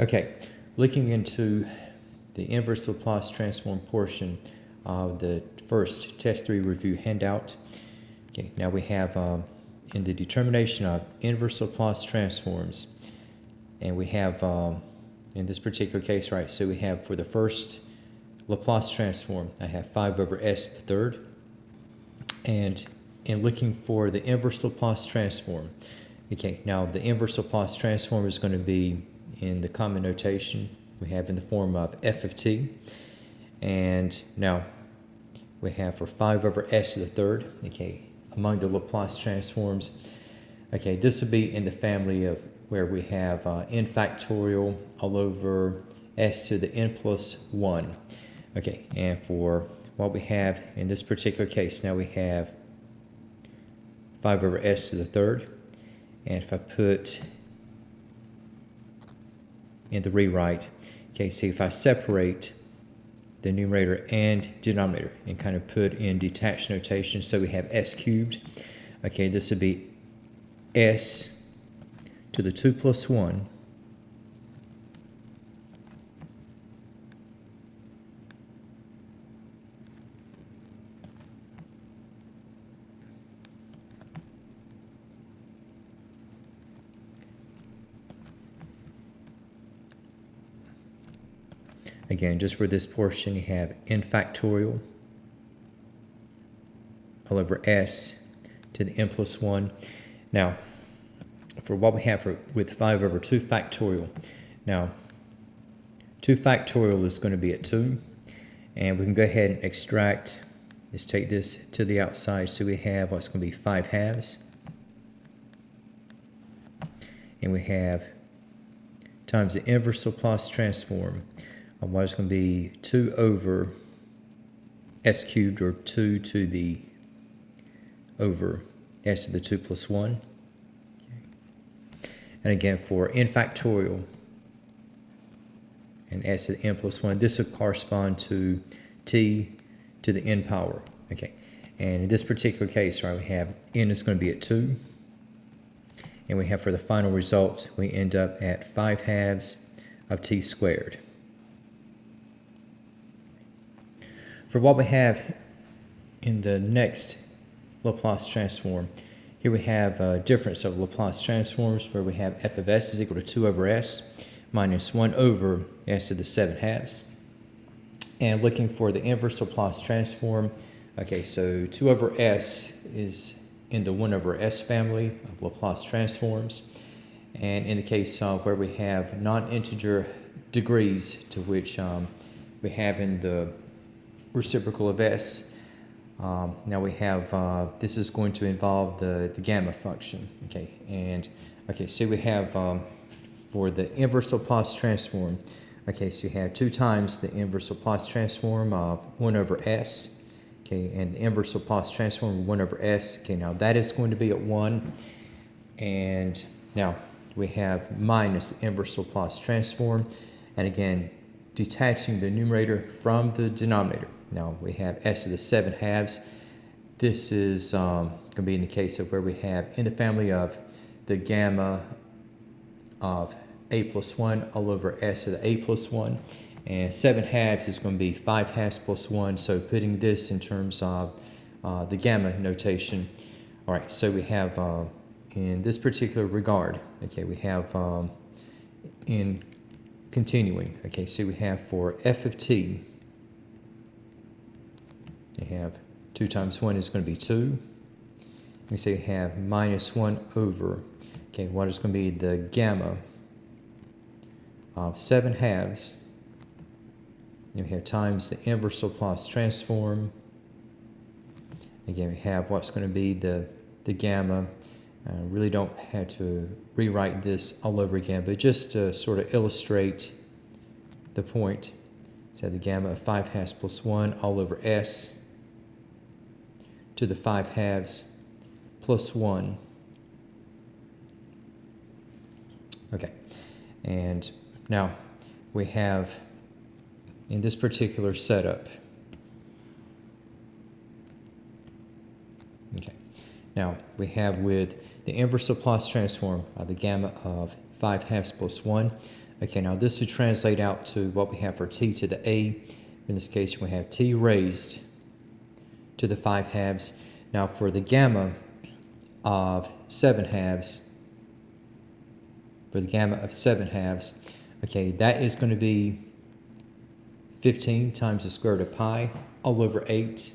Okay, looking into the inverse Laplace transform portion of the first test 3 review handout. Okay, now we have in the determination of inverse Laplace transforms, and we have in this particular case, right, so we have for the first Laplace transform, I have 5 over s to the third, and in looking for the inverse Laplace transform, okay, now the inverse Laplace transform is going to be in the common notation we have in the form of f of t, and now we have for 5 over s to the third, okay, among the Laplace transforms, okay, this would be in the family of where we have n factorial all over s to the n plus 1, okay, and for what we have in this particular case, now we have 5 over s to the third, and if I put in the rewrite, okay, see if I separate the numerator and denominator and kind of put in detached notation, so we have s cubed, okay, this would be s to the 2 plus 1 again, just for this portion, you have n factorial all over s to the n plus 1. Now, for what we have with 5 over 2 factorial, now 2 factorial is going to be at 2, and we can go ahead and extract, let's take this to the outside, so we have what's going to be 5 halves, and we have times the inverse Laplace transform on what is going to be 2 over s cubed, or 2 to the over s to the 2 plus 1. And again, for n factorial and s to the n plus 1, this would correspond to t to the n power. Okay, and in this particular case, right, we have n is going to be at 2, and we have for the final result, we end up at 5 halves of t squared. For what we have in the next Laplace transform, here we have a difference of Laplace transforms where we have f of s is equal to 2 over s minus 1 over s to the 7 halves. And looking for the inverse Laplace transform, okay, so 2 over s is in the 1 over s family of Laplace transforms. And in the case where we have non-integer degrees, to which we have in the reciprocal of s, now we have, this is going to involve the gamma function, okay, and, okay, so we have, for the inverse Laplace transform, okay, so you have 2 times the inverse Laplace transform of 1 over s, okay, and the inverse Laplace transform of 1 over s, okay, now that is going to be at 1, and now we have minus the inverse Laplace transform, and again, detaching the numerator from the denominator. Now we have s to the 7 halves. This is going to be in the case of where we have in the family of the gamma of a plus 1 all over s to the a plus 1. And 7 halves is going to be 5 halves plus 1. So putting this in terms of the gamma notation. All right, so we have in this particular regard, okay, we have in continuing, okay, so we have for f of t, you have 2 times 1 is going to be 2. We say we have minus 1 over, okay, what is going to be the gamma of 7 halves. And we have times the inverse Laplace transform. Again, we have what's going to be the gamma. Really don't have to rewrite this all over again, but just to sort of illustrate the point. So the gamma of 5 halves plus 1 all over s to the 5 halves plus 1. Okay, and now we have in this particular setup, okay, now we have with the inverse Laplace transform of the gamma of 5 halves plus 1, Okay, now this would translate out to what we have for t to the a. In this case, we have t raised to the 5 halves. Now for the gamma of 7 halves, okay, that is going to be 15 times the square root of pi all over 8.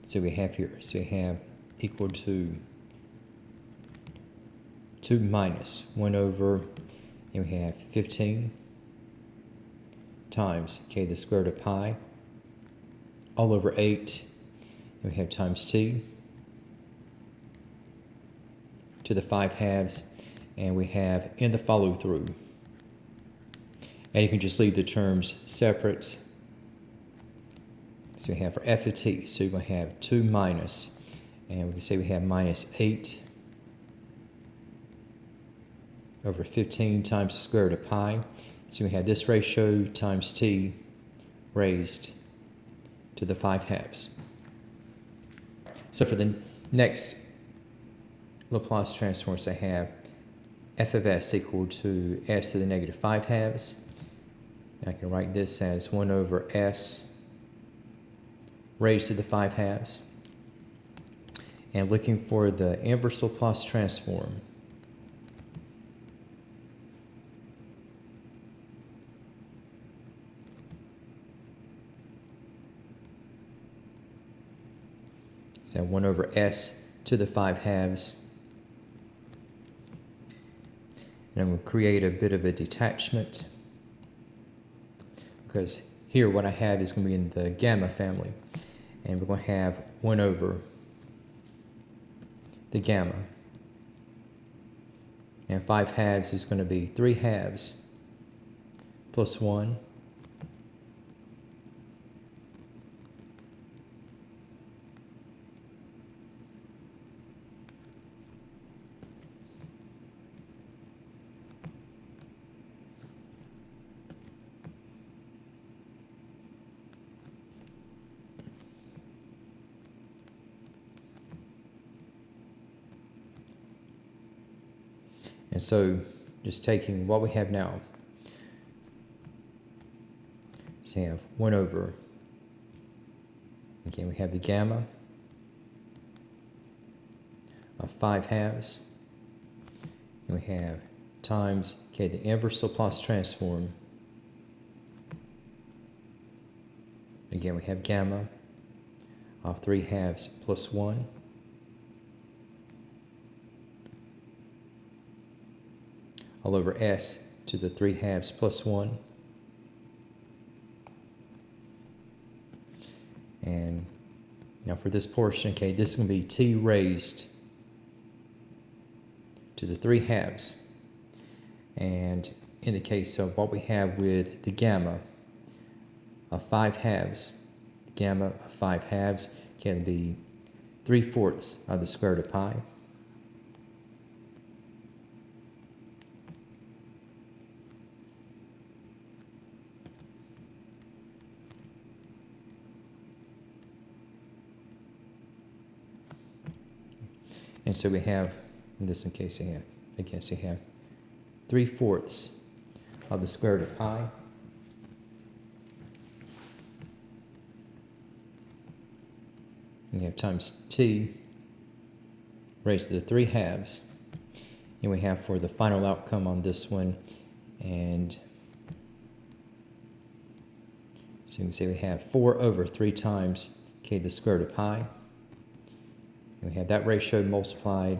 So we have here, so we have equal to 2 minus 1 over, and we have 15 times, okay, the square root of pi all over 8, and we have times t to the 5 halves, and we have in the follow through. And you can just leave the terms separate. So we have for f of t, so we're going to have 2 minus, and we can say we have minus 8 over 15 times the square root of pi. So we have this ratio times t raised to the 5 halves. So for the next Laplace transforms, I have f of s equal to s to the negative 5 halves. And I can write this as 1 over s raised to the 5 halves. And looking for the inverse Laplace transform, so 1 over s to the 5 halves. And I'm going to create a bit of a detachment, because here what I have is going to be in the gamma family. And we're going to have 1 over the gamma. And 5 halves is going to be 3 halves plus 1. And so, just taking what we have now, so we have 1 over, okay, we have the gamma of 5 halves, and we have times, okay, the inverse Laplace transform. Again, we have gamma of 3 halves plus 1. All over s to the 3 halves plus 1. And now for this portion, okay, this is going to be t raised to the 3 halves. And in the case of what we have with the gamma of 5 halves, gamma of 5 halves can be 3/4 of the square root of pi. And so we have, in this case, you have 3/4 of the square root of pi. And you have times t raised to the 3 halves. And we have for the final outcome on this one, and so you can see we have 4 over 3 times, okay, the square root of pi. And we have that ratio multiplied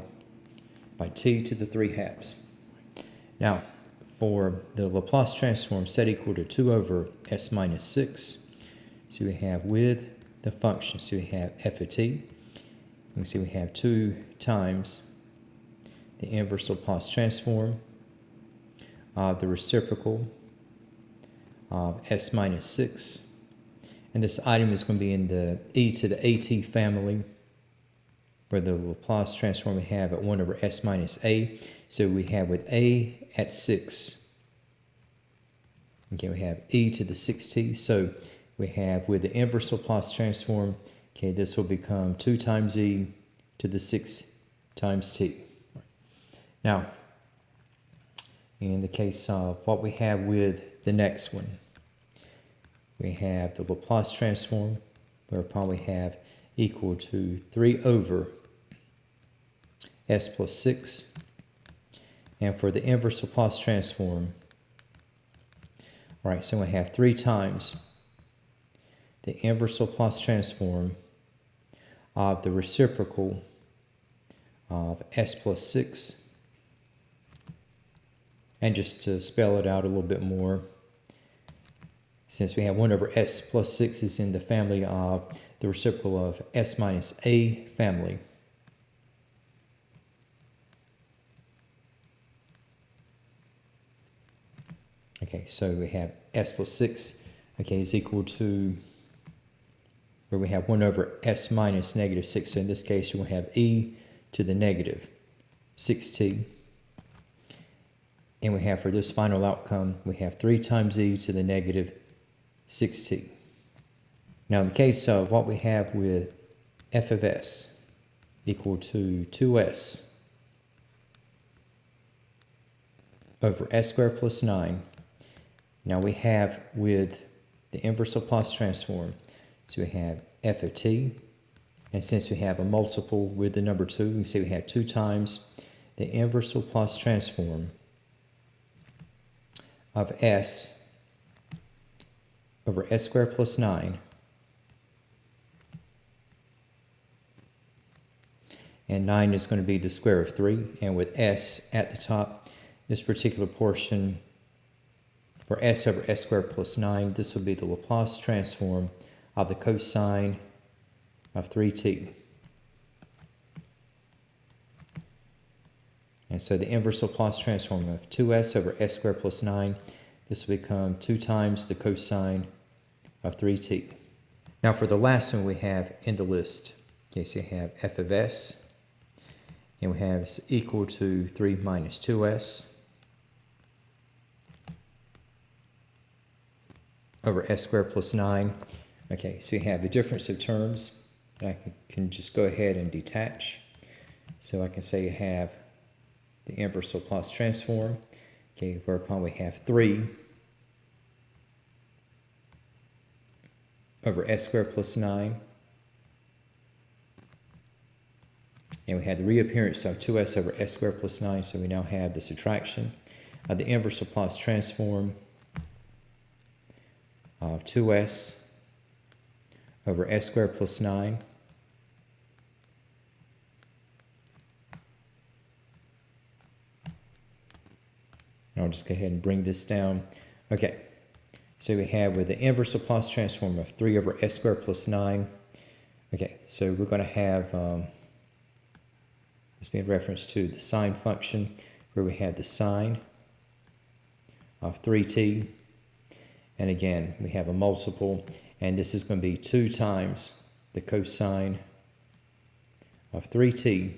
by t to the 3 halves. Now, for the Laplace transform set equal to 2 over s minus 6, so we have with the function, so we have f of t. You can see we have 2 times the inverse Laplace transform of the reciprocal of s minus 6. And this item is going to be in the e to the at family, where the Laplace transform we have at 1 over s minus a. So we have with a at 6. Okay, we have e to the 6t. So we have with the inverse Laplace transform, Okay, this will become 2 times e to the 6 times t. Now, in the case of what we have with the next one, we have the Laplace transform, whereupon we have equal to 3 over s plus 6. And for the inverse Laplace transform, all right, so we have 3 times the inverse Laplace transform of the reciprocal of s plus 6. And just to spell it out a little bit more, since we have 1 over s plus 6 is in the family of the reciprocal of s minus a family. Okay, so we have s plus 6, okay, is equal to, where we have 1 over s minus negative 6. So in this case, you will have e to the negative 6t. And we have for this final outcome, we have 3 times e to the negative 6t. Now in the case of what we have with f of s equal to 2s over s squared plus 9. Now we have with the inverse Laplace transform, so we have f of t, and since we have a multiple with the number 2, we can say we have 2 times the inverse Laplace transform of s over s squared plus 9. And 9 is going to be the square of 3, and with s at the top, this particular portion for s over s squared plus 9, this will be the Laplace transform of the cosine of 3t. And so the inverse Laplace transform of 2s over s squared plus 9, this will become 2 times the cosine of 3t. Now for the last one we have in the list, okay, so you have f of s, and we have is equal to 3 minus 2s over s squared plus 9. Okay, so you have the difference of terms, and I can just go ahead and detach. So I can say you have the inverse Laplace transform, okay, whereupon we have 3 over s squared plus 9. And we had the reappearance of 2s over s squared plus 9, so we now have the subtraction of the inverse Laplace transform of 2s over s squared plus 9. And I'll just go ahead and bring this down. Okay, so we have with the inverse Laplace transform of 3 over s squared plus 9. Okay, so we're going to have this being reference to the sine function, where we have the sine of 3t. And again, we have a multiple, and this is going to be 2 times the cosine of 3t.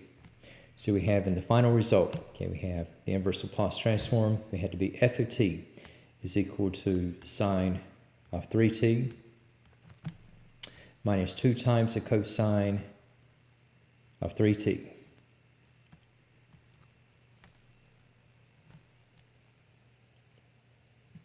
So we have in the final result, okay, we have the inverse Laplace transform. We had to be f of t is equal to sine of 3t minus 2 times the cosine of 3t.